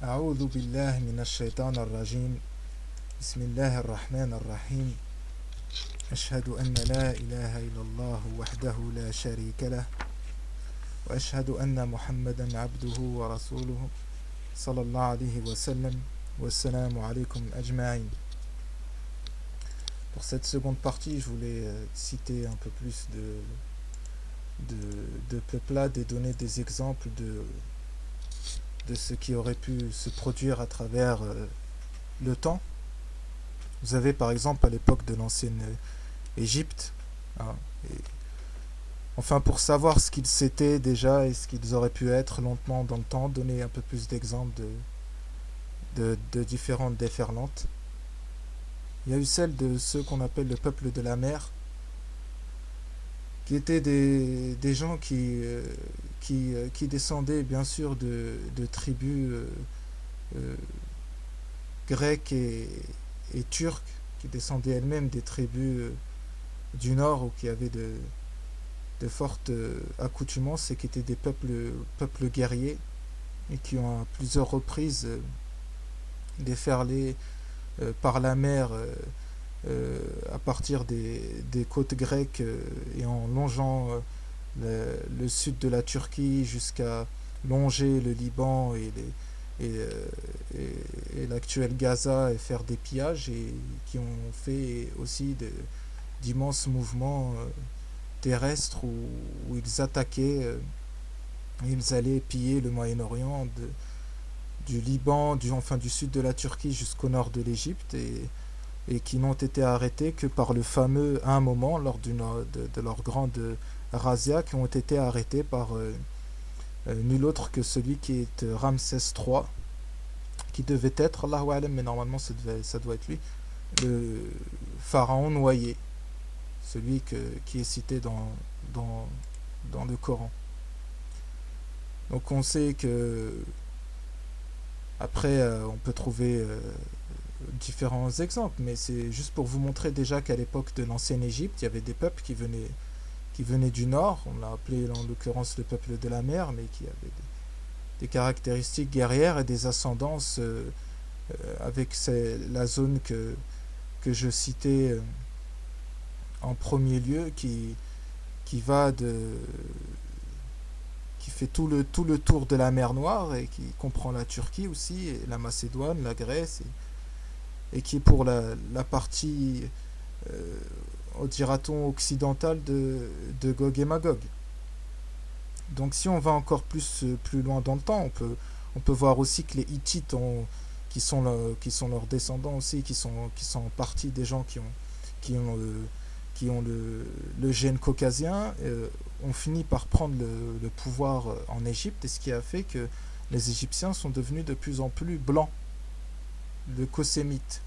أعوذ بالله من الشيطان الرجيم بسم الله الرحمن الرحيم أشهد أن لا إله إلا الله وحده لا شريك له وأشهد أن محمدا عبده ورسوله صلى الله عليه وسلم والسلام عليكم أجمعين. Pour cette seconde partie, je voulais citer un peu plus de peuplades et donner des exemples de ce qui aurait pu se produire à travers le temps. Vous avez par exemple à l'époque de l'ancienne Égypte, hein, enfin pour savoir ce qu'ils s'étaient déjà et ce qu'ils auraient pu être lentement dans le temps, donner un peu plus d'exemples de différentes déferlantes. Il y a eu celle de ceux qu'on appelle le peuple de la mer, qui étaient des gens qui descendaient bien sûr de tribus grecques et turques, qui descendaient elles-mêmes des tribus du nord ou qui avaient de fortes accoutumances et qui étaient des peuples guerriers et qui ont à plusieurs reprises déferlé par la mer à partir des côtes grecques et en longeant le sud de la Turquie jusqu'à longer le Liban et l'actuel Gaza et faire des pillages et qui ont fait aussi d'immenses mouvements terrestres où ils attaquaient, ils allaient piller le Moyen-Orient du Liban, du sud de la Turquie jusqu'au nord de l'Égypte et qui n'ont été arrêtés que par le fameux, à un moment, lors de leur grande razzia, qui ont été arrêtés par nul autre que celui qui est Ramsès III, qui devait être, Allahu Alam, mais normalement ça doit être lui, le pharaon noyé, celui qui est cité dans le Coran. Donc on sait que après on peut trouver différents exemples, mais c'est juste pour vous montrer déjà qu'à l'époque de l'ancienne Égypte, il y avait des peuples qui venaient du nord, on l'a appelé en l'occurrence le peuple de la mer, mais qui avait des caractéristiques guerrières et des ascendances avec la zone que je citais en premier lieu, qui fait tout le tour de la mer Noire et qui comprend la Turquie aussi, et la Macédoine, la Grèce, et qui est pour la partie, dira-t-on, occidentale de Gog et Magog. Donc si on va encore plus loin dans le temps, on peut voir aussi que les Hittites, qui sont leurs descendants aussi, qui sont en partie des gens qui ont le gène caucasien, ont fini par prendre le pouvoir en Égypte, et ce qui a fait que les Égyptiens sont devenus de plus en plus blancs, le Cosémite.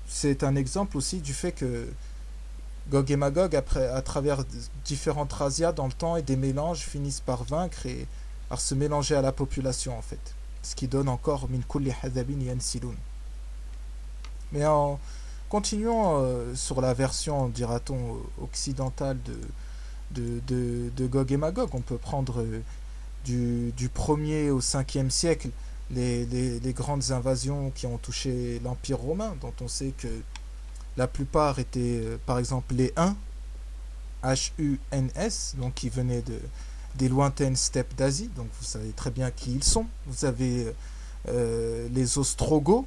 C'est un exemple aussi du fait que Gog et Magog, à travers différentes razzias dans le temps et des mélanges, finissent par vaincre et par se mélanger à la population en fait. Ce qui donne encore min kulli hadhabin yansilun. Mais en continuant sur la version, dira-t-on, occidentale de Gog et Magog, on peut prendre du 1er au 5e siècle les grandes invasions qui ont touché l'Empire romain, dont on sait que la plupart étaient, par exemple, les Huns, Huns, donc qui venaient des lointaines steppes d'Asie, donc vous savez très bien qui ils sont. Vous avez les Ostrogoths,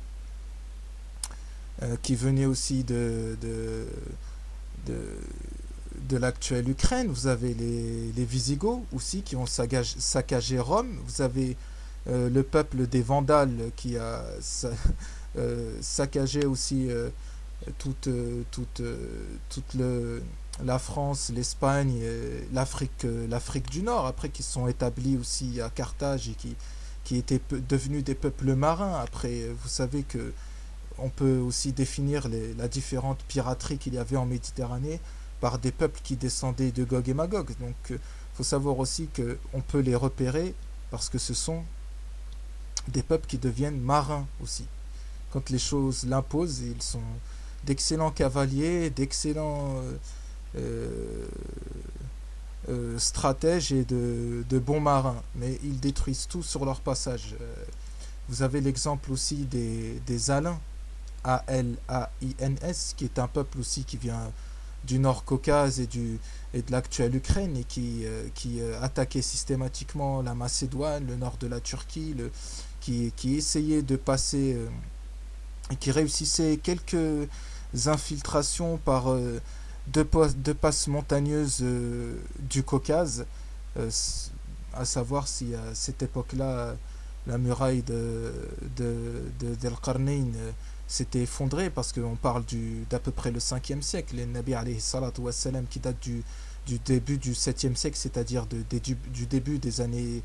qui venaient aussi de l'actuelle Ukraine. Vous avez les Visigoths aussi, qui ont saccagé Rome. Vous avez le peuple des Vandales qui a saccagé aussi toute la France, l'Espagne, l'Afrique du Nord, après qui se sont établis aussi à Carthage et qui étaient devenus des peuples marins. Après, vous savez que on peut aussi définir la différente piraterie qu'il y avait en Méditerranée par des peuples qui descendaient de Gog et Magog. Donc il faut savoir aussi qu'on peut les repérer parce que ce sont des peuples qui deviennent marins aussi. Quand les choses l'imposent, ils sont d'excellents cavaliers, d'excellents stratèges et de bons marins, mais ils détruisent tout sur leur passage. Vous avez l'exemple aussi des Alains, Alains, qui est un peuple aussi qui vient du Nord Caucase et de l'actuelle Ukraine et qui attaquait systématiquement la Macédoine, le nord de la Turquie, qui essayait de passer et qui réussissait quelques infiltrations par deux passes montagneuses du Caucase, euh, à savoir si à cette époque-là la muraille d'El Qarnayn s'était effondrée, parce qu'on parle d'à peu près le 5e siècle. Le Nabi alayhi salatu wassalam, qui date du début du 7e siècle, c'est-à-dire du début des années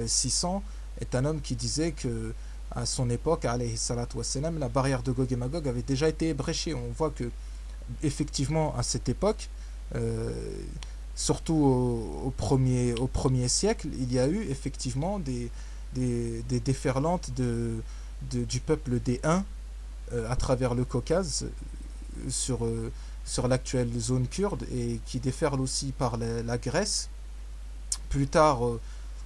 600, est un homme qui disait que à son époque, alayhi salatu wassalam, la barrière de Gog et Magog avait déjà été ébréchée. On voit que effectivement à cette époque, euh, surtout au premier siècle, il y a eu effectivement des déferlantes du peuple des Huns à travers le Caucase sur l'actuelle zone kurde, et qui déferlent aussi par la Grèce, plus tard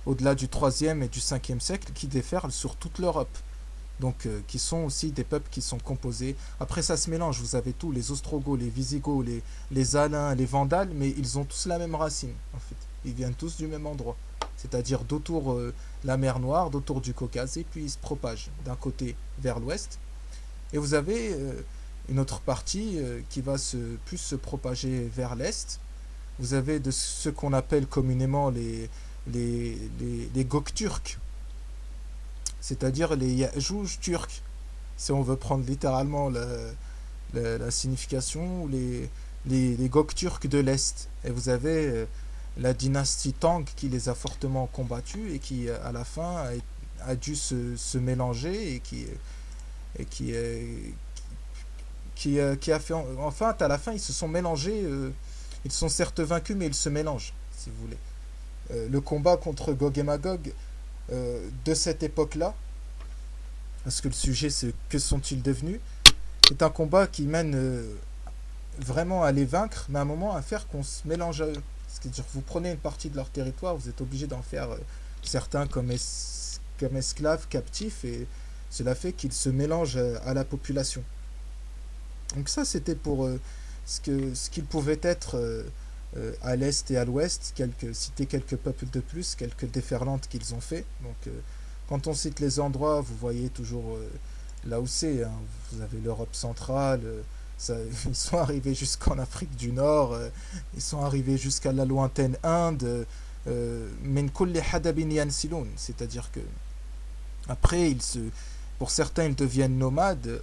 au-delà du 3e et du 5e siècle, qui déferlent sur toute l'Europe. Donc qui sont aussi des peuples qui sont composés. Après ça se mélange, vous avez tous les Ostrogoths, les Visigoths, les Alains, les Vandales, mais ils ont tous la même racine en fait. Ils viennent tous du même endroit, c'est-à-dire d'autour la mer Noire, d'autour du Caucase, et puis ils se propagent d'un côté vers l'ouest. Et vous avez une autre partie qui va plus se propager vers l'est. Vous avez de ce qu'on appelle communément les Gokturks, c'est-à-dire les Ya'jouj turcs, si on veut prendre littéralement la signification, les Gokturks de l'Est. Et vous avez la dynastie Tang qui les a fortement combattus et qui, à la fin, a dû se mélanger et qui a fait... Enfin, à la fin, ils se sont mélangés. Ils sont certes vaincus, mais ils se mélangent, si vous voulez. Le combat contre Gog et Magog de cette époque-là, parce que le sujet c'est que sont-ils devenus, est un combat qui mène vraiment à les vaincre, mais à un moment à faire qu'on se mélange à eux. C'est-à-dire vous prenez une partie de leur territoire, vous êtes obligé d'en faire certains comme esclaves, captifs, et cela fait qu'ils se mélangent à la population. Donc ça c'était pour ce qu'il pouvait être à l'est et à l'ouest, citer quelques peuples de plus, quelques déferlantes qu'ils ont fait. Donc quand on cite les endroits, vous voyez toujours là où c'est, hein. Vous avez l'Europe centrale, ils sont arrivés jusqu'en Afrique du Nord, ils sont arrivés jusqu'à la lointaine Inde, min kulli hadabin yansilun, c'est-à-dire que après pour certains ils deviennent nomades,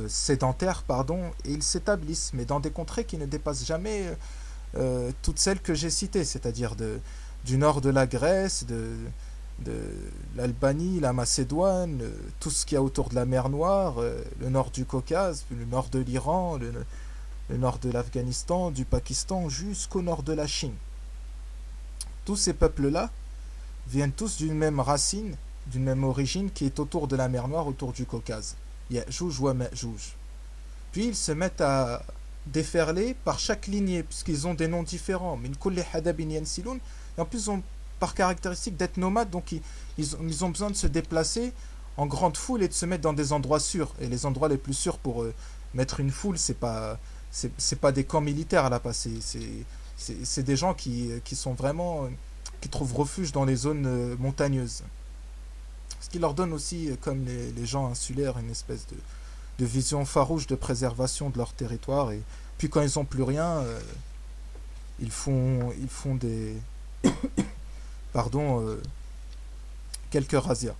sédentaires pardon, et ils s'établissent, mais dans des contrées qui ne dépassent jamais toutes celles que j'ai citées, c'est-à-dire du nord de la Grèce, de l'Albanie, la Macédoine, tout ce qu'il y a autour de la mer Noire, le nord du Caucase, le nord de l'Iran, le nord de l'Afghanistan, du Pakistan, jusqu'au nord de la Chine. Tous ces peuples-là viennent tous d'une même racine, d'une même origine, qui est autour de la mer Noire, autour du Caucase. Ya'jouj wa Ma'jouj. Puis ils se mettent à déferler par chaque lignée, puisqu'ils ont des noms différents. Min kulli hadabin yansilun. Et en plus, ils ont par caractéristique d'être nomades, donc ils ont besoin de se déplacer en grande foule et de se mettre dans des endroits sûrs. Et les endroits les plus sûrs pour mettre une foule, c'est pas des camps militaires là-bas, c'est des gens qui sont vraiment qui trouvent refuge dans les zones montagneuses. Ce qui leur donne aussi, comme les gens insulaires, une espèce de vision farouche de préservation de leur territoire. Et puis quand ils n'ont plus rien, ils font des pardon, quelques razzias.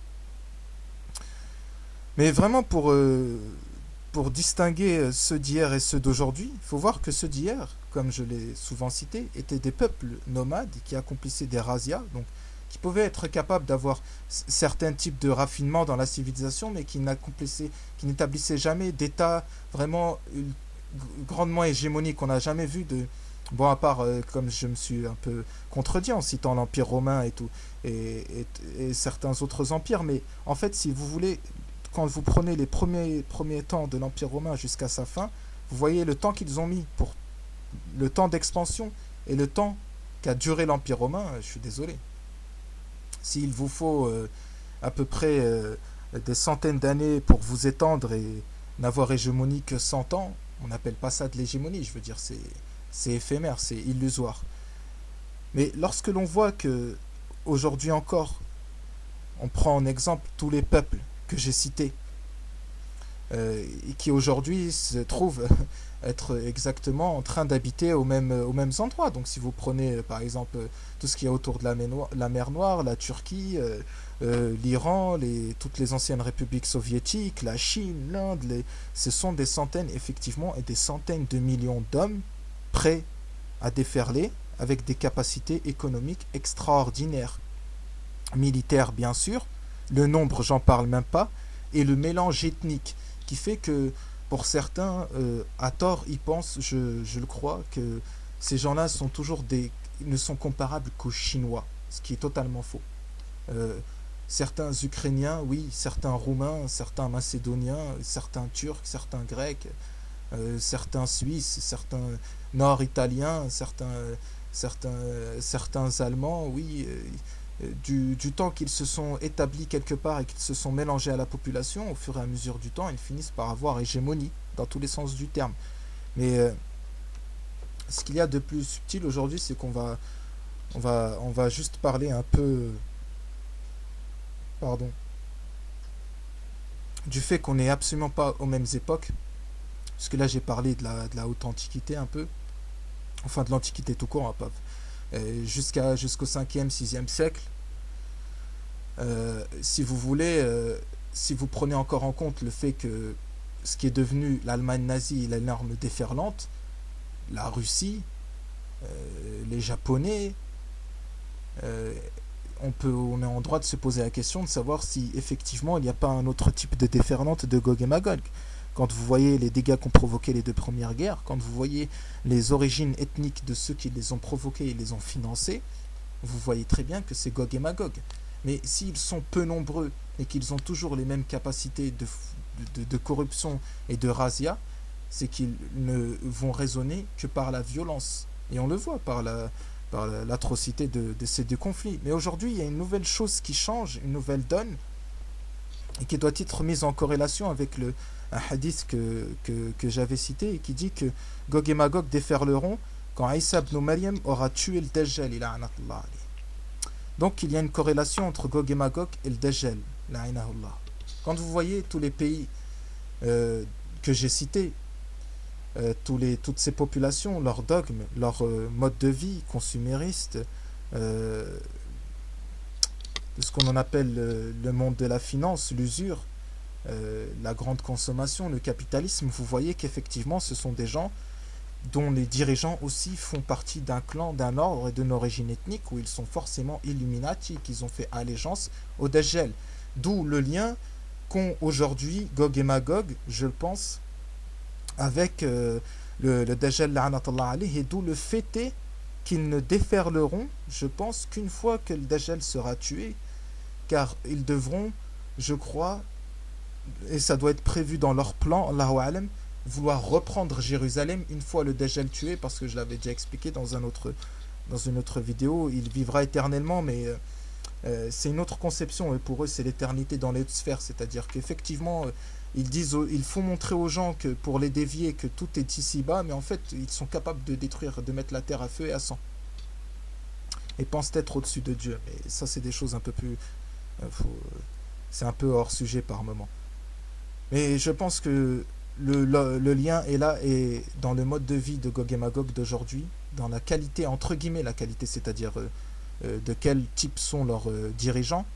Mais vraiment pour distinguer ceux d'hier et ceux d'aujourd'hui, il faut voir que ceux d'hier, comme je l'ai souvent cité, étaient des peuples nomades qui accomplissaient des razzias, donc qui pouvaient être capables d'avoir certains types de raffinement dans la civilisation, mais qui n'établissaient jamais d'état vraiment grandement hégémonique. On n'a jamais vu de... Bon, à part, comme je me suis un peu contredit en citant l'Empire romain et tout, et certains autres empires, mais en fait, si vous voulez, quand vous prenez les premiers temps de l'Empire romain jusqu'à sa fin, vous voyez le temps qu'ils ont mis pour le temps d'expansion et le temps qu'a duré l'Empire romain, je suis désolé. S'il vous faut à peu près des centaines d'années pour vous étendre et n'avoir hégémonie que 100 ans, on n'appelle pas ça de l'hégémonie, je veux dire, c'est éphémère, c'est illusoire. Mais lorsque l'on voit que, aujourd'hui encore, on prend en exemple tous les peuples que j'ai cités, et qui aujourd'hui se trouvent être exactement en train d'habiter aux mêmes endroits. Donc si vous prenez par exemple tout ce qui est autour de la mer Noire, la Turquie, l'Iran, toutes les anciennes républiques soviétiques, la Chine, l'Inde, ce sont des centaines effectivement et des centaines de millions d'hommes prêts à déferler avec des capacités économiques extraordinaires. Militaires bien sûr, le nombre j'en parle même pas, et le mélange ethnique qui fait que pour certains, à tort, ils pensent, je le crois, que ces gens-là sont ne sont comparables qu'aux Chinois, ce qui est totalement faux. Euh, Certains Ukrainiens, oui, certains Roumains, certains Macédoniens, certains Turcs, certains Grecs, certains Suisses, certains Nord-Italiens, certains Allemands, oui, du temps qu'ils se sont établis quelque part et qu'ils se sont mélangés à la population, au fur et à mesure du temps, ils finissent par avoir hégémonie, dans tous les sens du terme. Mais ce qu'il y a de plus subtil aujourd'hui, c'est on va juste parler un peu, pardon, du fait qu'on n'est absolument pas aux mêmes époques, parce que là j'ai parlé de la haute antiquité un peu, enfin de l'antiquité tout court, hein, pas jusqu'au 5e, 6e siècle. Si vous voulez, si vous prenez encore en compte le fait que ce qui est devenu l'Allemagne nazie, l'énorme déferlante, la Russie, les Japonais, on est en droit de se poser la question de savoir si effectivement il n'y a pas un autre type de déferlante de Gog et Magog. Quand vous voyez les dégâts qu'ont provoqué les deux premières guerres, quand vous voyez les origines ethniques de ceux qui les ont provoqués et les ont financés, vous voyez très bien que c'est Gog et Magog. Mais s'ils sont peu nombreux et qu'ils ont toujours les mêmes capacités de corruption et de razzia, c'est qu'ils ne vont raisonner que par la violence. Et on le voit par l'atrocité de ces deux conflits. Mais aujourd'hui, il y a une nouvelle chose qui change, une nouvelle donne, et qui doit être mise en corrélation avec un hadith que j'avais cité, et qui dit que Gog et Magog déferleront quand Isa ibn Maryam aura tué le Dajjal. Donc il y a une corrélation entre Gog et Magog et le Dajjal. Quand vous voyez tous les pays que j'ai cités, toutes ces populations, leurs dogmes, leur mode de vie consumériste, ce qu'on en appelle le monde de la finance, l'usure, la grande consommation, le capitalisme, vous voyez qu'effectivement ce sont des gens dont les dirigeants aussi font partie d'un clan, d'un ordre et d'une origine ethnique où ils sont forcément Illuminati, qu'ils ont fait allégeance au Dajjal. D'où le lien qu'ont aujourd'hui Gog et Magog, je le pense, avec le Dajjal la'anatallah alayhi, et d'où le fait est qu'ils ne déferleront, je pense, qu'une fois que le Dajjal sera tué, car ils devront, je crois, et ça doit être prévu dans leur plan, Allahu Alam, vouloir reprendre Jérusalem une fois le Dajjal tué, parce que je l'avais déjà expliqué dans une autre vidéo, il vivra éternellement, mais c'est une autre conception, et pour eux c'est l'éternité dans les hautes sphères, c'est-à-dire qu'effectivement il faut montrer aux gens que pour les dévier que tout est ici-bas, mais en fait ils sont capables de détruire, de mettre la terre à feu et à sang, et pensent être au-dessus de Dieu. Mais ça c'est des choses un peu plus c'est un peu hors sujet par moment. Mais je pense que le lien est là, et dans le mode de vie de Gog et Magog d'aujourd'hui, dans la qualité, entre guillemets la qualité, c'est-à-dire de quel type sont leurs dirigeants,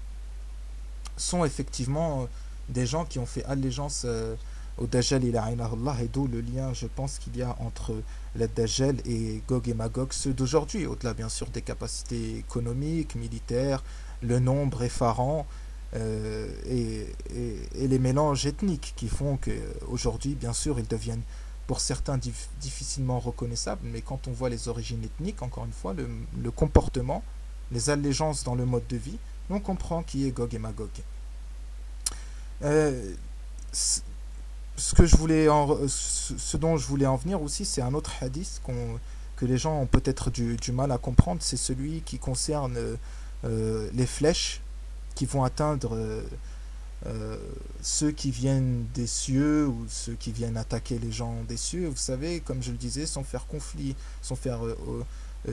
sont effectivement des gens qui ont fait allégeance au Dajjal et Allah, et d'où le lien, je pense, qu'il y a entre le Dajjal et Gog et Magog, ceux d'aujourd'hui, au-delà bien sûr des capacités économiques, militaires, le nombre effarant, et les mélanges ethniques qui font qu'aujourd'hui, bien sûr, ils deviennent pour certains difficilement reconnaissables, mais quand on voit les origines ethniques, encore une fois, le comportement, les allégeances dans le mode de vie, on comprend qui est Gog et Magog. Ce dont je voulais en venir aussi, c'est un autre hadith que les gens ont peut-être du mal à comprendre, c'est celui qui concerne les flèches qui vont atteindre ceux qui viennent des cieux ou ceux qui viennent attaquer les gens des cieux. Vous savez, comme je le disais, sans faire conflit, sans faire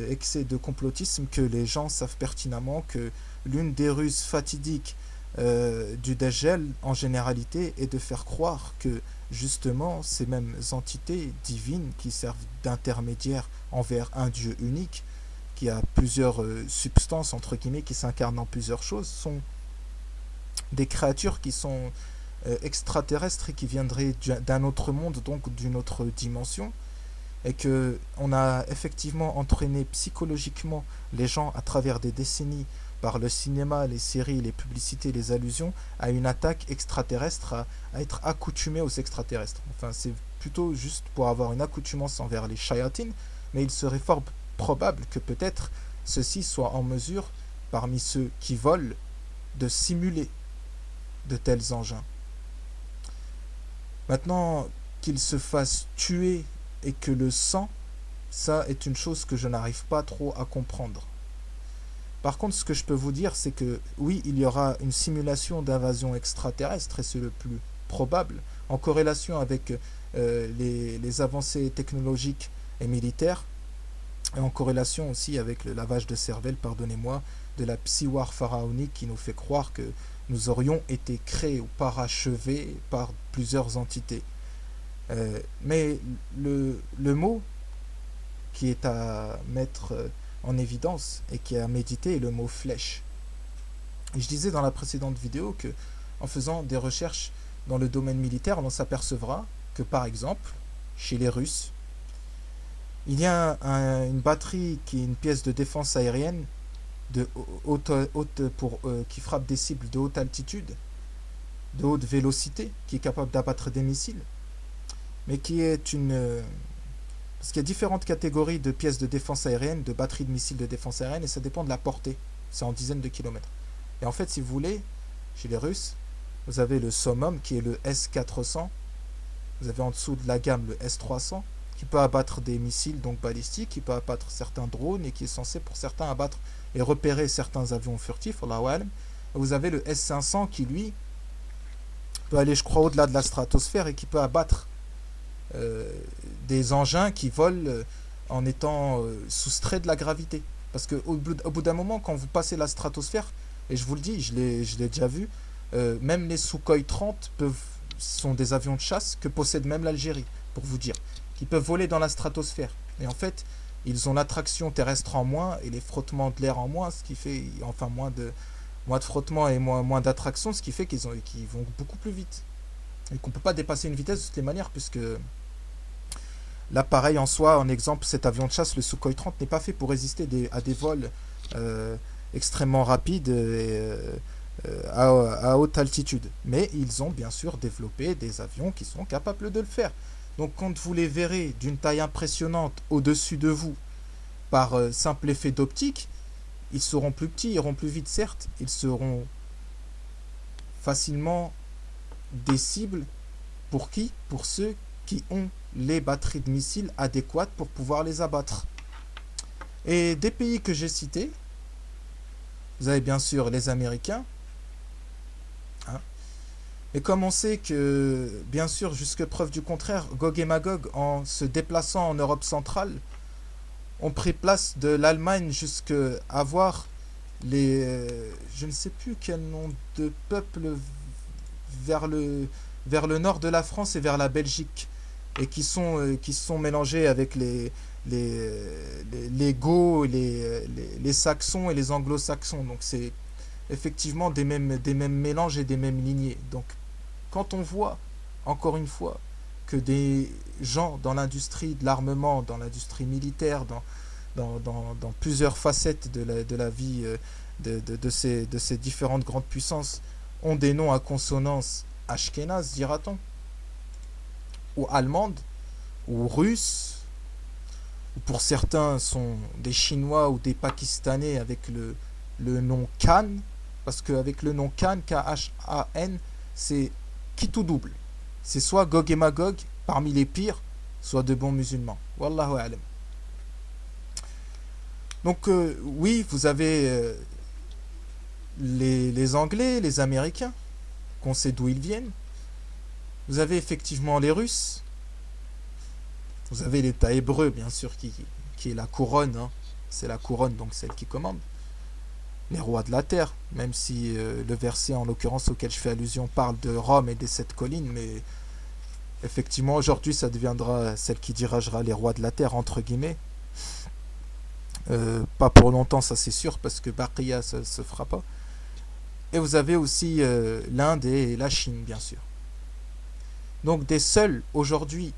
excès de complotisme, que les gens savent pertinemment que l'une des ruses fatidiques du Dajjal en généralité est de faire croire que justement ces mêmes entités divines qui servent d'intermédiaires envers un Dieu unique, qui a plusieurs substances entre guillemets, qui s'incarnent en plusieurs choses, sont des créatures qui sont extraterrestres et qui viendraient d'un autre monde, donc d'une autre dimension, et que on a effectivement entraîné psychologiquement les gens à travers des décennies par le cinéma, les séries, les publicités, les allusions à une attaque extraterrestre, à être accoutumé aux extraterrestres. Enfin, c'est plutôt juste pour avoir une accoutumance envers les shayatines, mais il serait fort probable que peut-être ceux-ci soient en mesure, parmi ceux qui volent, de simuler de tels engins. Maintenant, qu'ils se fassent tuer et que le sang, ça est une chose que je n'arrive pas trop à comprendre. Par contre, ce que je peux vous dire, c'est que oui, il y aura une simulation d'invasion extraterrestre, et c'est le plus probable, en corrélation avec les avancées technologiques et militaires, et en corrélation aussi avec le lavage de cervelle, pardonnez-moi, de la psywar pharaonique qui nous fait croire que nous aurions été créés ou parachevés par plusieurs entités. Mais le mot qui est à mettre en évidence et qui est à méditer est le mot flèche. Et je disais dans la précédente vidéo que en faisant des recherches dans le domaine militaire, on s'apercevra que par exemple, chez les Russes, il y a une batterie qui est une pièce de défense aérienne de qui frappe des cibles de haute altitude, de haute vélocité, qui est capable d'abattre des missiles, mais qui est une... Parce qu'il y a différentes catégories de pièces de défense aérienne, de batteries de missiles de défense aérienne, et ça dépend de la portée. C'est en dizaines de kilomètres. Et en fait, si vous voulez, chez les Russes, vous avez le Summum, qui est le S-400. Vous avez en dessous de la gamme le S-300, qui peut abattre des missiles donc balistiques, qui peut abattre certains drones, et qui est censé pour certains abattre et repérer certains avions furtifs. Vous avez le S-500 qui, lui, peut aller, je crois, au-delà de la stratosphère et qui peut abattre des engins qui volent en étant soustraits de la gravité. Parce qu'au bout d'un moment, quand vous passez la stratosphère, et je vous le dis, je l'ai déjà vu, même les Sukhoi 30 sont des avions de chasse que possède même l'Algérie, pour vous dire, qui peuvent voler dans la stratosphère. Et en fait, ils ont l'attraction terrestre en moins et les frottements de l'air en moins, ce qui fait, enfin, moins de frottement et moins d'attraction, ce qui fait qu'ils vont beaucoup plus vite. Et qu'on ne peut pas dépasser une vitesse de toutes les manières, puisque l'appareil en soi, en exemple, cet avion de chasse, le Sukhoi 30, n'est pas fait pour résister à des vols extrêmement rapides et à haute altitude. Mais ils ont bien sûr développé des avions qui sont capables de le faire. Donc quand vous les verrez d'une taille impressionnante au-dessus de vous, par simple effet d'optique, ils seront plus petits, ils iront plus vite certes, ils seront facilement des cibles pour qui? Pour ceux qui ont les batteries de missiles adéquates pour pouvoir les abattre. Et des pays que j'ai cités, vous avez bien sûr les Américains, hein. Et comme on sait que, bien sûr, jusque preuve du contraire, Gog et Magog, en se déplaçant en Europe centrale, ont pris place de l'Allemagne jusqu'à voir les... je ne sais plus quel nom de peuple vers le nord de la France et vers la Belgique, et qui sont mélangés avec les Goths, les Saxons et les Anglo-Saxons. Donc c'est effectivement des mêmes mélanges et des mêmes lignées. Donc quand on voit, encore une fois, que des gens dans l'industrie de l'armement, dans l'industrie militaire, dans plusieurs facettes de la vie de ces différentes grandes puissances ont des noms à consonance ashkénaze, dira-t-on, ou allemande, ou russe, ou pour certains sont des Chinois ou des Pakistanais avec le nom Khan, parce qu'avec le nom Khan, K-H-A-N, c'est qui tout double. C'est soit Gog et Magog, parmi les pires, soit de bons musulmans. Wallahu a'lam. Donc oui, vous avez les Anglais, les Américains, qu'on sait d'où ils viennent. Vous avez effectivement les Russes. Vous avez l'État hébreu, bien sûr, qui est la couronne. Hein. C'est la couronne, donc celle qui commande. Les rois de la terre, même si le verset en l'occurrence auquel je fais allusion parle de Rome et des 7 collines, mais effectivement aujourd'hui ça deviendra celle qui dirigera les rois de la terre, entre guillemets. Pas pour longtemps, ça c'est sûr, parce que Baqiya ça se fera pas. Et vous avez aussi l'Inde et la Chine, bien sûr. Donc des seuls aujourd'hui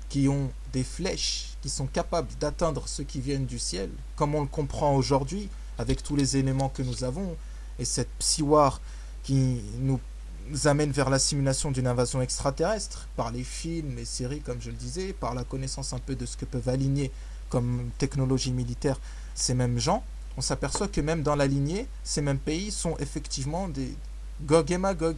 qui ont des flèches, qui sont capables d'atteindre ceux qui viennent du ciel, comme on le comprend aujourd'hui, avec tous les éléments que nous avons, et cette psiwar qui nous amène vers la simulation d'une invasion extraterrestre, par les films, les séries, comme je le disais, par la connaissance un peu de ce que peuvent aligner comme technologie militaire ces mêmes gens, on s'aperçoit que même dans la lignée, ces mêmes pays sont effectivement des Gog et Magog.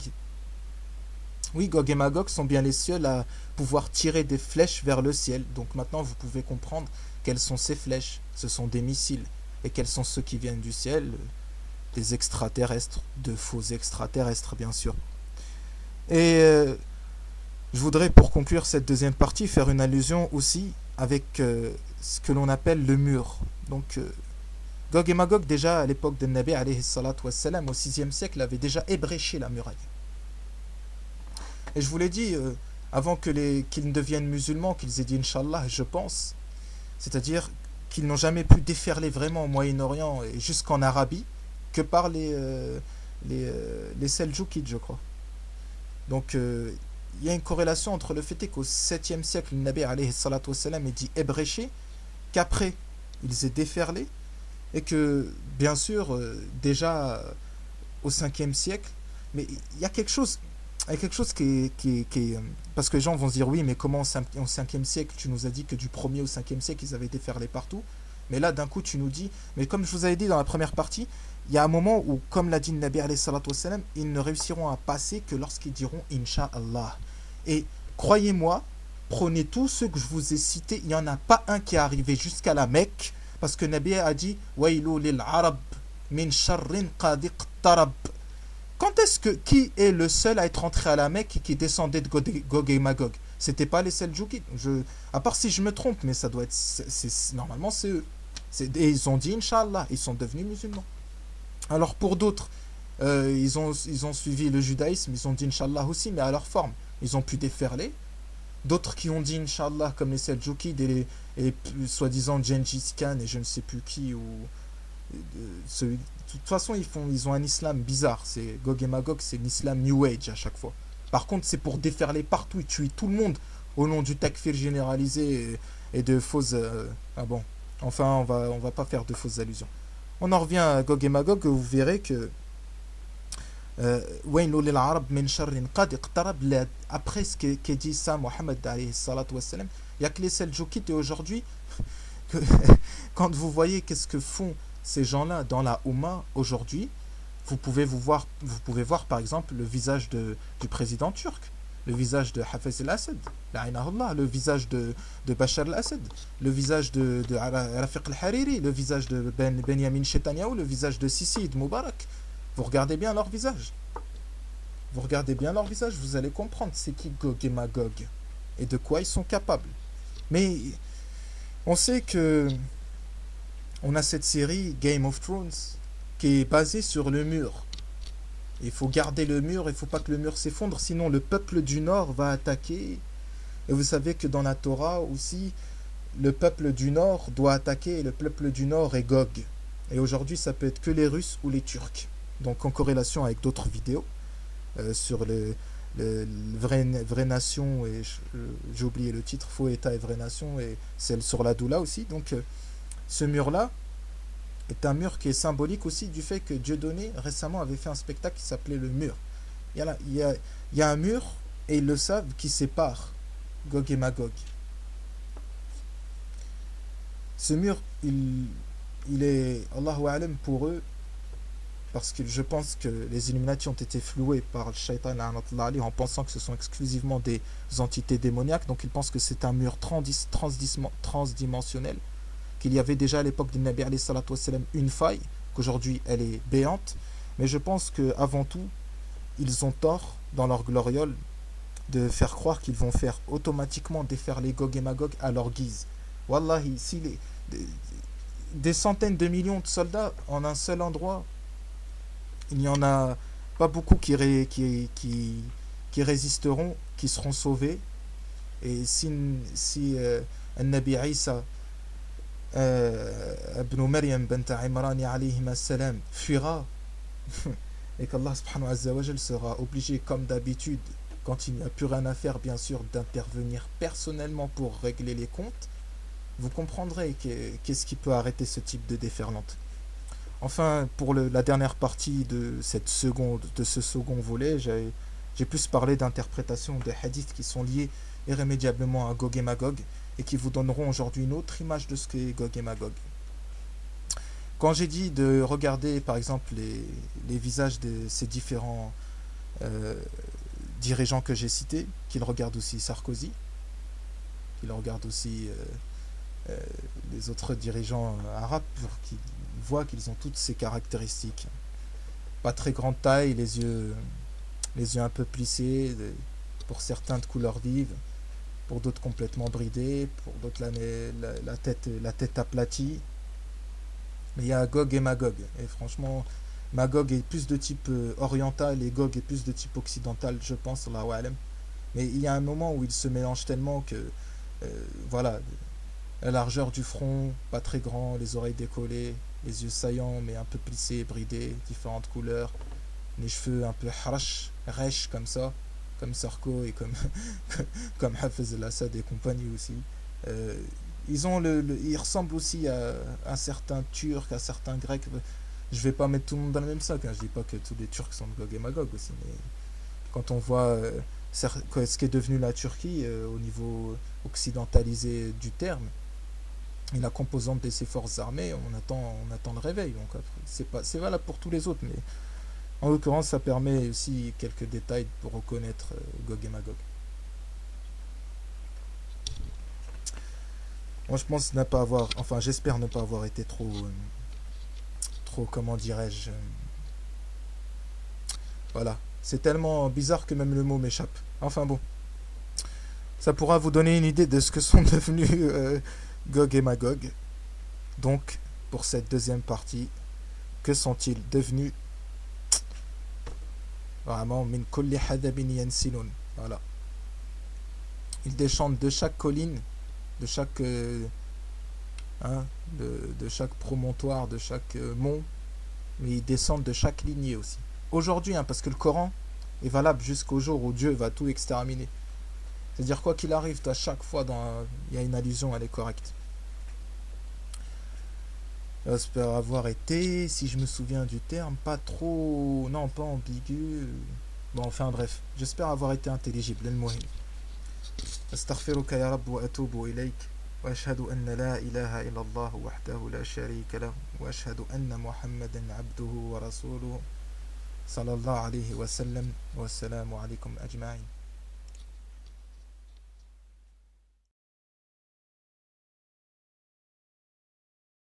Oui, Gog et Magog sont bien les seuls à pouvoir tirer des flèches vers le ciel. Donc maintenant, vous pouvez comprendre quelles sont ces flèches. Ce sont des missiles. Et quels sont ceux qui viennent du ciel? Des extraterrestres, de faux extraterrestres, bien sûr. Et je voudrais, pour conclure cette deuxième partie, faire une allusion aussi avec ce que l'on appelle le mur. Donc, Gog et Magog, déjà à l'époque de Nabi, alayhi salatu wassalam, au 6e siècle, avait déjà ébréché la muraille. Et je vous l'ai dit, avant qu'ils ne deviennent musulmans, qu'ils aient dit Inch'Allah, je pense, c'est-à-dire qu'ils n'ont jamais pu déferler vraiment au Moyen-Orient et jusqu'en Arabie que par les Seljoukides, je crois. Donc, il y a une corrélation entre le fait qu'au 7e siècle, le Nabi alayhi salatu wassalam ait dit ébréché, qu'après, ils aient déferlé, et que, bien sûr, déjà au 5e siècle, mais il y a quelque chose qui est parce que les gens vont se dire, oui, mais comment au 5e siècle, tu nous as dit que du 1er au 5e siècle, ils avaient déferlé partout. Mais là, d'un coup, tu nous dis, mais comme je vous avais dit dans la première partie, il y a un moment où, comme l'a dit le Nabi alayhi salatu wassalam, ils ne réussiront à passer que lorsqu'ils diront Inch'Allah. Et croyez-moi, prenez tous ceux que je vous ai cités, il n'y en a pas un qui est arrivé jusqu'à la Mecque, parce que Nabi a dit Wailu lil Arab min sharrin qad iqtarab. Quand est-ce que qui est le seul à être entré à la Mecque et qui descendait de Gog et Magog? C'était pas les Seljoukides. À part si je me trompe, mais ça doit être normalement c'est eux. Et ils ont dit Inch'Allah, ils sont devenus musulmans. Alors pour d'autres, ils ont suivi le judaïsme, ils ont dit Inch'Allah aussi, mais à leur forme. Ils ont pu déferler. D'autres qui ont dit Inch'Allah, comme les Seljoukides et les soi-disant Gengis Khan et je ne sais plus qui, ou de toute façon ils ont un islam bizarre. C'est Gog et Magog, c'est l'islam New Age à chaque fois. Par contre, c'est pour déferler partout et tuer tout le monde au nom du takfir généralisé et de fausses... ah bon, enfin on va pas faire de fausses allusions. On en revient à Gog et Magog, vous verrez que après ce qu'a dit ça Mohammed alayhi salatu wassalam, il n'y a que les Seljoukides. Et aujourd'hui, quand vous voyez qu'est-ce que font ces gens-là dans la Oumma aujourd'hui, vous pouvez voir par exemple le visage du président turc, le visage de Hafez al-Assad, le visage de Bachar al-Assad, le visage de Rafiq al-Hariri, le visage de Benjamin Netanyahu, le visage de Sisi et de Moubarak. Vous regardez bien leur visage. Vous allez comprendre c'est qui Gog et Magog et de quoi ils sont capables. Mais on sait que on a cette série Game of Thrones qui est basée sur le mur. Il faut garder le mur, il ne faut pas que le mur s'effondre, sinon le peuple du Nord va attaquer. Et vous savez que dans la Torah aussi, le peuple du Nord doit attaquer, et le peuple du Nord est Gog. Et aujourd'hui, ça peut être que les Russes ou les Turcs. Donc en corrélation avec d'autres vidéos sur les vraies nations, et j'ai oublié le titre, Faux État et Vraie Nation, et celle sur la Doula aussi. Donc ce mur-là est un mur qui est symbolique aussi du fait que Dieudonné récemment avait fait un spectacle qui s'appelait Le Mur. Il y a un mur, et ils le savent, qui sépare Gog et Magog. Ce mur, il est, Allahu A'lam, pour eux, parce que je pense que les Illuminati ont été floués par le Shaitan en pensant que ce sont exclusivement des entités démoniaques, donc ils pensent que c'est un mur transdimensionnel, qu'il y avait déjà à l'époque du Nabi alayhi salatu wassalam une faille, qu'aujourd'hui elle est béante, mais je pense qu'avant tout, ils ont tort dans leur gloriole de faire croire qu'ils vont faire automatiquement défaire les Gog et Magog à leur guise. Wallahi, si des centaines de millions de soldats en un seul endroit, il n'y en a pas beaucoup qui résisteront, qui seront sauvés. Et si Nabi Isa ibn Maryam bint Imran alayhi salam fuira et qu'Allah subhanahu wa ta'ala sera obligé comme d'habitude, quand il n'y a plus rien à faire bien sûr, d'intervenir personnellement pour régler les comptes, vous comprendrez qu'est-ce qui peut arrêter ce type de déferlante. Enfin, pour la dernière partie de ce second volet, j'ai plus parlé d'interprétations de hadiths qui sont liés irrémédiablement à Gog et Magog et qui vous donneront aujourd'hui une autre image de ce qu'est Gog et Magog. Quand j'ai dit de regarder par exemple les visages de ces différents dirigeants que j'ai cités, qu'ils regardent aussi Sarkozy, qu'ils regardent aussi les autres dirigeants arabes, qui voient qu'ils ont toutes ces caractéristiques. Pas très grande taille, les yeux un peu plissés, pour certains de couleur vive, pour d'autres complètement bridés, pour d'autres la tête aplatie. Mais il y a Gog et Magog. Et franchement, Magog est plus de type oriental et Gog est plus de type occidental, je pense, Allahu a'lam. Mais il y a un moment où ils se mélangent tellement que, voilà, la largeur du front, pas très grand, les oreilles décollées, les yeux saillants mais un peu plissés, bridés, différentes couleurs, les cheveux un peu rêches comme ça, comme Sarko et comme Hafez el-Assad et compagnie aussi. Ils ressemblent aussi à un certain Turc, à certains Grecs. Je vais pas mettre tout le monde dans le même sac, hein. Je dis pas que tous les Turcs sont de Gog et Magog aussi, mais quand on voit ce qu'est devenu la Turquie au niveau occidentalisé du terme, et la composante de ses forces armées, on attend le réveil. Donc c'est valable pour tous les autres, mais en l'occurrence ça permet aussi quelques détails pour reconnaître Gog et Magog. Moi je pense j'espère ne pas avoir été trop comment dirais-je, voilà, c'est tellement bizarre que même le mot m'échappe. Enfin bon, ça pourra vous donner une idée de ce que sont devenus Gog et Magog. Donc pour cette deuxième partie, que sont-ils devenus? Vraiment, min kulli hadabin yansilun. Voilà, ils descendent de chaque colline, de chaque de chaque promontoire, de chaque mont, mais ils descendent de chaque lignée aussi. Aujourd'hui, parce que le Coran est valable jusqu'au jour où Dieu va tout exterminer. C'est-à-dire quoi qu'il arrive, à chaque fois il y a une allusion, elle est correcte. J'espère avoir été, si je me souviens du terme, pas trop, non, pas ambigu. Bon, enfin bref, j'espère avoir été intelligible. المهم أستغفرك يا رب وأتوب إليك وأشهد أن لا إله إلا الله وحده لا شريك له وأشهد أن محمدا عبده ورسوله صلى الله عليه وسلم والسلام عليكم أجمعين.